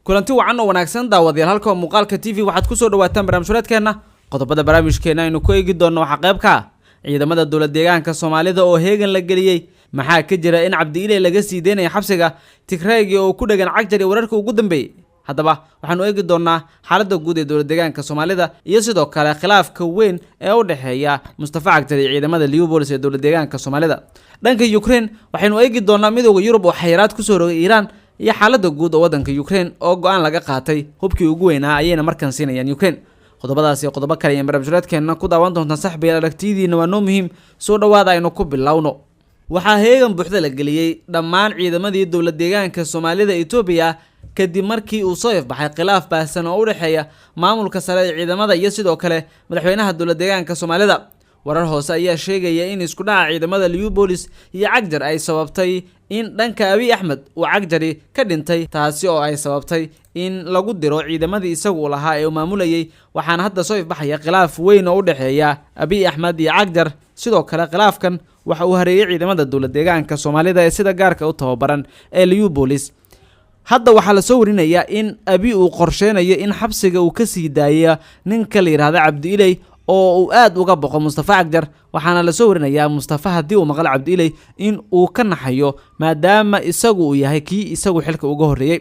kulanti wacan oo wanaagsan daawadayaal halka muuqaalka TV waxaad ku soo dhawaataan barnaamijkeena qodobada barnaamijkeena aynu ku eegi doono waxa qayb ka ciidamada dawlad deegaanka Soomaalida oo heegan la galiyay maxaa ka jira in Cabdi Ile laga sii deynay xabsiga Tigreegi oo ku dhagan cagjar wararka ugu dambeeyay haddaba waxaanu eegi doonaa xaaladda guud ee dawlad deegaanka Soomaalida iyo sidoo kale khilaafka weyn ee u dhaxeeya Mustafa Cagjar iyo ciidamada Liubolis ee dawlad deegaanka Soomaalida dhanka Ukraine waxaanu eegi doonaa midowga Yurub oo xayiraad ku soo rogay Iran iyo xaaladda guud oo wadanka Ukraine oo go'aan laga qaatay hubkii ugu weynaa ayayna markan siinayaan Ukraine qodobadaas iyo qodobo kale ee barnaamijkeena ku daawan doontaan saxbiga aragtidiina waa noo muhiim soo dhawaada aynu ku bilowno waxaa heegan buuxda la galiyay dhammaan ciidamadii dawlad deegaanka Soomaalida Itoobiya kadib markii uu soo ifbaxay khilaaf baahsan oo u dhaxeeya maamulka sare ee ciidamada iyo sidoo kale madaxweynaha dawlad deegaanka Soomaalida warar hoose ayaa sheegaya in isku dhaca ciidamada Liubolis iyo Cagjar ay sababtay in dhanka Abiy Ahmed uu Cagjari ka dhintay taasi oo ay sababtay in lagu diro ciidamadii isagu lahaa ee maamulayay waxaana hadda soo ifbaxaya khilaaf weyn oo u dhaxeeya Abiy Ahmed iyo Cagjar sidoo kale khilaafkan waxa uu hareeyay ciidamada dawlad deegaanka Soomaalida ee sida gaarka u tababaran ee Liubolis hadda waxaa la soo warinayaa in Abiy uu qorsheynayo in xabsiga uu ka sii daayo ninka la yiraahdo Cabdi Ile oo uu aad uga boqo Mustafa Cagjar waxaana la soo warinayaa Mustafa hadii uu maqal Cabdi Ile in uu ka naxayo maadaama isagu uu yahay kii isagu xilka uga horeeyay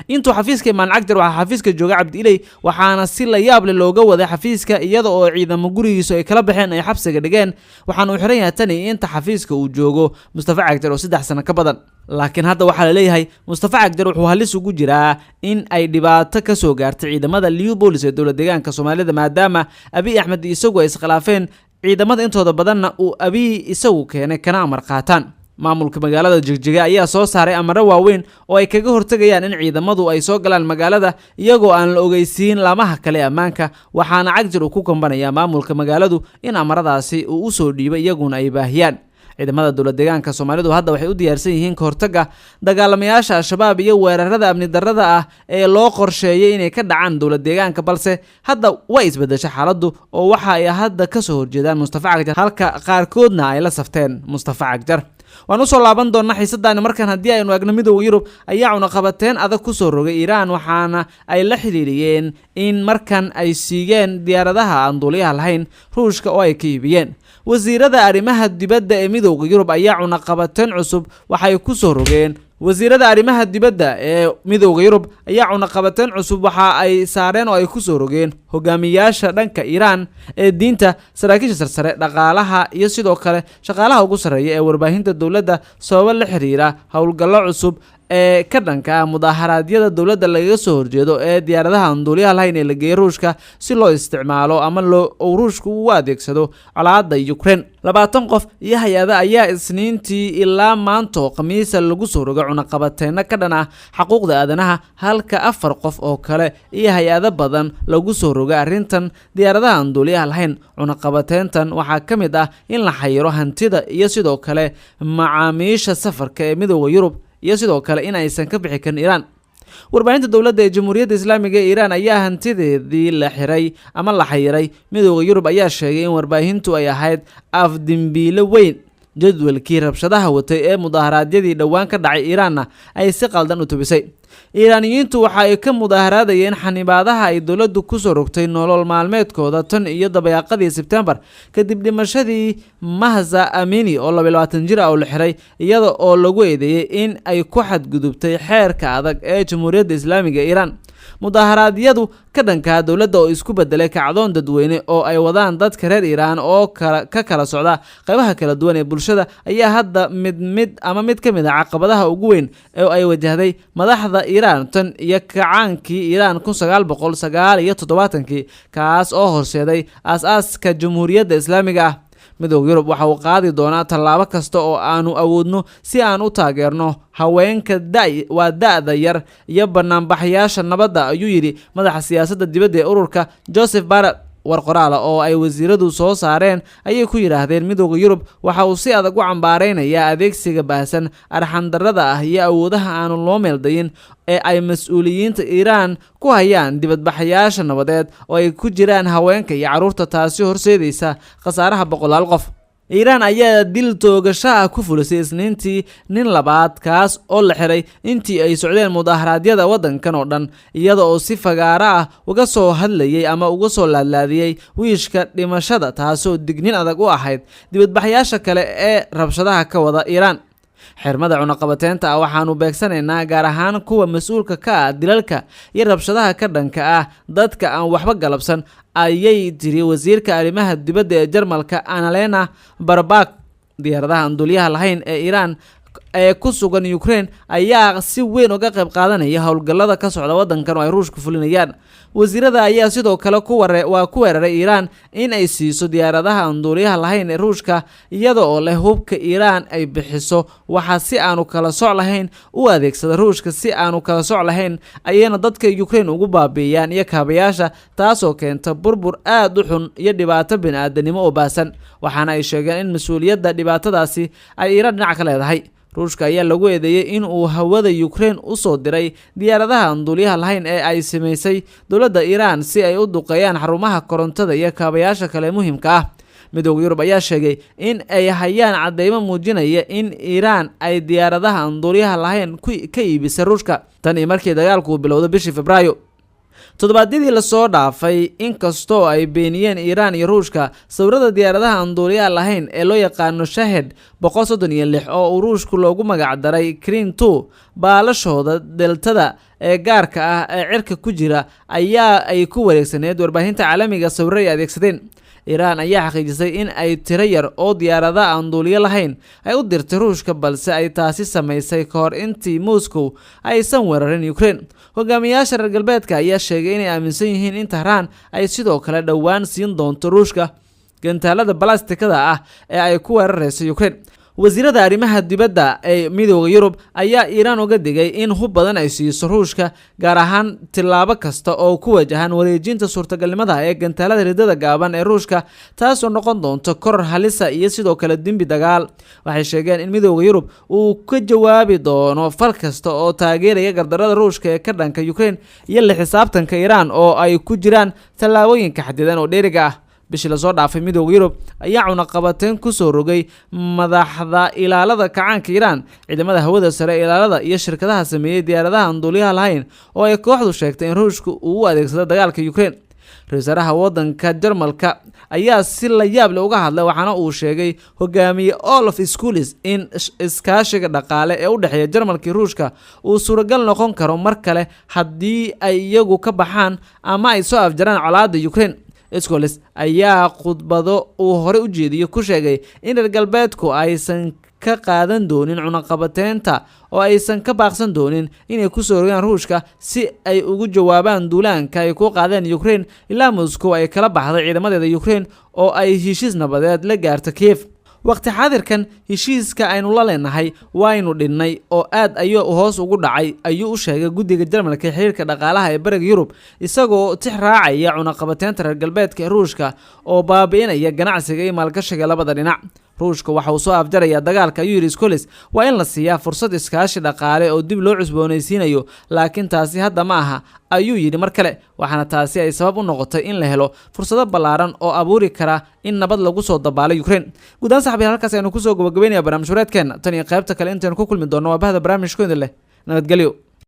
intuu xafiiska imaan Cagjar waxa xafiiska jooga Cabdi Ile waxaana si la yaab leh looga waday xafiiska iyada oo ciidamo gurigiisa ay kala baxeen ay xabsiga dhigeen waxaana uu xiran yahay tani inta xafiiska uu joogo Mustafa Cagjar oo 3 sano ka badan laakiin hadda waxa la leeyahay Mustafa Cagjar wuxuu halis ugu jiraa in ay dhibaato ka soo gaartay ciidamada Liubolis ee dawlad deegaanka Soomaalida maadaama Abiy Ahmed isagu ay iskhilaafeen ciidamada intooda badanna uu Abiy isagu keenay kana amar qaataan maamulka magaalada Jigjiga ayaa soo saaray amaro waaweyn oo ay kaga hortagayaan in ciidamadu ay soo galaan magaalada iyagoo aan la ogeysiin laamaha kale ammaanka waxaana Cagjar uu ku kambanaya maamulka magaaladu in amaradaasi uu u soo dhiibay iyaguna ay baahiyaan ciidamada dawlad deegaanka Soomaalidu hadda waxay u diyaarsan yihiin ka hortagga dagaalamayaasha Al-Shabaab iyo weerarada amni darrada ah ee loo qorsheeyay inay ka dhacaan dawlad deegaanka balse hadda way isbedeshay xaaladdu oo waxa ay hadda ka soo horjeedaan Mustafa Cagjar halka qaarkoodna ay la safteen Mustafa Cagjar waan u soo laaban doonaa xiisaddan markan hadii aynu eegno midowga Yurub ayaa una qabateen adag ku soo rogay Iran waxaana ay la xiriiriyeen in markan ay siigeen diyaaradaha aan duuliyaha lahayn Ruushka oo ay ka iibiyeen wasiirada arrimaha dibadda ee midowga Yurub ayaa una qabateen cusub waxay ku soo rogeen wasiirada arrimaha dibadda ee midowga Yurub ayaa una qabateen cusub waxa ay saareen oo ay ku soo rogeen hogaamiyaasha dhanka Iran ee diinta saraakiisha sarsare dhaqaalaha iyo sidoo kale shaqaalaha ugu sareeya ee warbaahinta dawladda sabab la xiriira hawlgallo cusub ee ka dhanka mudaharaadyada dawladda laga soo horjeedo ee diyaaradaha aan duuliyaha lahayn ee la geeyay Ruushka si loo isticmaalo ama loo Ruushku u adeegsado colaadda Ukraine 20 qof iyo hay'ada ayaa isniintii ilaa maanta Khamiisa lagu soo rogay cunaqabateena ka dhan ah xuquuqda aadanaha halka 4 qof oo kale iyo hay'ado badan lagu soo rogay arrintan diyaaradaha aan duuliyaha lahayn cunaqabateentan waxaa ka mid ah in la xayiro hantida iyo sidoo kale macaamiisha safarka ee midowga Yurub iyo sidoo kale in aysan ka bixi karin Iran warbaahinta dawladda ee Jamhuuriyadda Islaamiga ee Iran ayaa hantideedii la xiray ama la xayiray midowga Yurub ayaa sheegay in warbaahintu ay ahayd afdimbiile weyn jadwalkii rabshadaha watay ee mudaharaadyadii dhawaan ka dhacay Iran ay si qaldan u tubisay Iiraaniyiintu waxa ay ka mudaharaadayeen xanibaadaha ay dawladdu ku soo rogtay nolol maalmeedkooda tan iyo dabayaaqadii September kadib dhimashadii Mahsa Amini oo 22 jir ah oo la xiray iyada oo lagu eedeeyay in ay ku xadgudubtay xeerka adag ee Jamhuuriyadda Islaamiga ee Iran mudaharaadyadu ka dhanka dawladda oo isku bedelay kacdoon dadweyne oo ay wadaan dadka reer Iran oo ka kala socda qaybaha kala duwan ee bulshada ayaa hadda mid ka mid ah caqabadaha ugu weyn ee ay wajahday madaxda Iran tan iyo kacaankii Iran 1979 kaas oo horseeday aasaaska Jamhuuriyadda Islaamiga ah midowga Yurub waxa uu qaadi doonaa tallaabo kasta oo aanu awoodno si aan u taageerno haweenka da'da yar iyo banaanbaxayaasha nabadda ayuu yiri madaxa siyaasadda dibadda ee ururka Joseph Barrett war qoraal oo ay wasiiradu soo saareen ayay ku yiraahdeen midowga Yurub waxa uu si adag u cambaareynaya adeegsiga baahsan arxan darrada ah iyo awoodaha aan loo meeldayin ee ay mas'uuliyiinta Iran ku hayaan dibadbaxayaasha nabadeed oo ay ku jiraan haweenka iyo caruurta taasi horseedaysa khasaaraha boqolaal qof Iiraan ayaa dil toogasho ah ku fulisay Isniintii nin labaad kaas oo la xiray intii ay socdeen mudaharaadyada waddankan oo dhan, iyada oo si fagaara ah uga soo hadlayay ama uga soo laadlaadiyay wiishka dhimashada, taasoo dignin adag u ahayd dibadbaxayaasha kale ee rabshadaha ka wada Iiraan. Xirmada cunaqabateynta ah waxaanu beegsanaynaa gaar ahaan kuwa mas'uulka ka ah dilalka iyo rabshadaha ka dhanka ah dadka aan waxba galabsan, ayay tiri wasiirka arrimaha dibadda ee Jarmalka Annalena Baerbock. Diyaaradaha aan duuliyaha lahayn ee Iiraan ee ku sugan Ukraine ayaa si weyn uga qayb qaadanaya howlgallada ka socda waddankan oo ay Ruushku fulinayaan. Wasiirada ayaa sidoo kale ku weeraray Iiraan in ay siiso diyaaradaha aan duuliyaha lahayn ee Ruushka iyada oo leh hubka Iiraan ay bixiso waxa si aanu kala soc lahayn u adeegsada Ruushka si aanu kala soc lahayn ayayna dadka Ukraine ugu baabi'iyaan iyo kaabayaasha, taasoo keenta burbur aad u xun iyo dhibaato bini'aadanimo oo baasan. Waxaana ay sheegeen in mas'uuliyadda dhibaatadaasi ay Iiraan dhinac ka leedahay. Ruushka ayaa lagu eedeeyay in uu hawada Ukraine u soo diray diyaaradaha aan duuliyaha lahayn ee ay sameysay dowladda Iiraan si ay u duqeeyaan xarumaha korontada iyo kaabayaasha kale muhiimka ah. Midowga Yurub ayaa sheegay in ay hayaan cadeymo muujinaya in Iiraan ay diyaaradaha aan duuliyaha lahayn ka iibisay Ruushka tan iyo markii dagaalku bilowday bishii Febraayo. Toddobaadyadii la soo dhaafay, inkastoo ay beeniyeen Iiraan iyo Ruushka sawirada diyaaradaha aan duuliyaha lahayn ee loo yaqaano Shahed 136 oo uu Ruushku loogu magac daray Kirin 2 baalashooda deltada ee gaarka ah ee cirka ku jira ayaa ay ku wareegsaneed warbaahinta caalamiga sawirro ay adeegsadeen. Iiraan ayaa xaqiijisay in ay tiro yar oo diyaaradaha aan duuliyo lahayn ay u dirtay Ruushka, balse ay taasi samaysay ka hor intii Moscow aysan weerarin Ukraine. Hogaamiyaasha reer galbeedka ayaa sheegay inay aaminsan yihiin in Tehran ay sidoo kale dhowaan siin doonto Ruushka gantaalada balastikada ah ee ay ku weerarayso Ukraine. Wasiirada arrimaha dibadda ee Midowga Yurub ayaa Iiraan uga digay in hub badan ay siiso Ruushka, gaar ahaan tilaabo kasta oo ku wajahan wareejinta suurtagalnimada ee gantaalada ridada gaaban ee Ruushka, taasoo noqon doonto koror halisa iyo sidoo kale dembi dagaal. Waxay sheegeen in Midowga Yurub uu ka jawaabi doono fal kasta oo taageeraya gardarrada Ruushka ee ka dhanka Ukraine iyo la xisaabtanka Iiraan oo ay ku jiraan tallaabooyinka xadidan oo dheeriga ah. Bishii la soo dhaafay, Midowga Yurub ayaa cunaqabateyn ku soo rogay madaxda ilaalada kacaanka Iiraan, ciidamada hawada sare ee ilaalada iyo shirkadaha sameeyay diyaaradaha aan duuliyaha lahayn oo ay kooxdu sheegtay in Ruushku uu u adeegsado dagaalka Ukraine. Ra-iisul wasaaraha waddanka Jarmalka ayaa si la yaab leh uga hadlay, waxaana uu sheegay hogaamiye Olaf Scholz in iskaashiga dhaqaale ee u dhexeeya Jarmalka iyo Ruushka uu suuragal noqon karo mar kale haddii ay iyagu ka baxaan ama ay soo afjaraan colaadda Ukraine. Scholz ayaa khudbado uu hore u jeediyay ku sheegay in reer galbeedku aysan ka qaadan doonin cunaqabateynta oo aysan ka baaqsan doonin inay ku soo rogaan Ruushka si ay ugu jawaabaan duulaanka ay ku qaadeen Ukraine ilaa Moscow ay kala baxday ciidamadeeda Ukraine oo ay heshiis nabadeed la gaarto Kiev. Waqti xaadirkan heshiiska aynu la leenahay waynu dhinnay oo aad ayuu hoos ugu dhacay, ayuu u sheegay guddiga Jarmalka xiriirka dhaqaalaha ee bariga Yurub, isagoo tix raacaya cunaqabateynta reer galbeedka ee Ruushka oo baabi'inaya ganacsiga iyo maalgashiga labada dhinac. Ruushka waxa uu soo afjaraya dagaalka, ayuu yiri Scholz, waa in la siiyaa fursad iskaashi dhaqaale oo dib loo cusboonaysiinayo, laakiin taasi hadda ma aha, ayuu yiri mar kale. Waxaana taasi ay sabab u noqotay in la helo fursado ballaaran oo abuuri kara in nabad lagu soo dabaalo Ukraine. Guudaan saxaabada, halkaas aynu ku soo gabagabeynaya barnaamij wareedkeena tan iyo qaybta kale intaanu ku kulmi doono waa bahda barnaamijkooda leh nabadgelyo.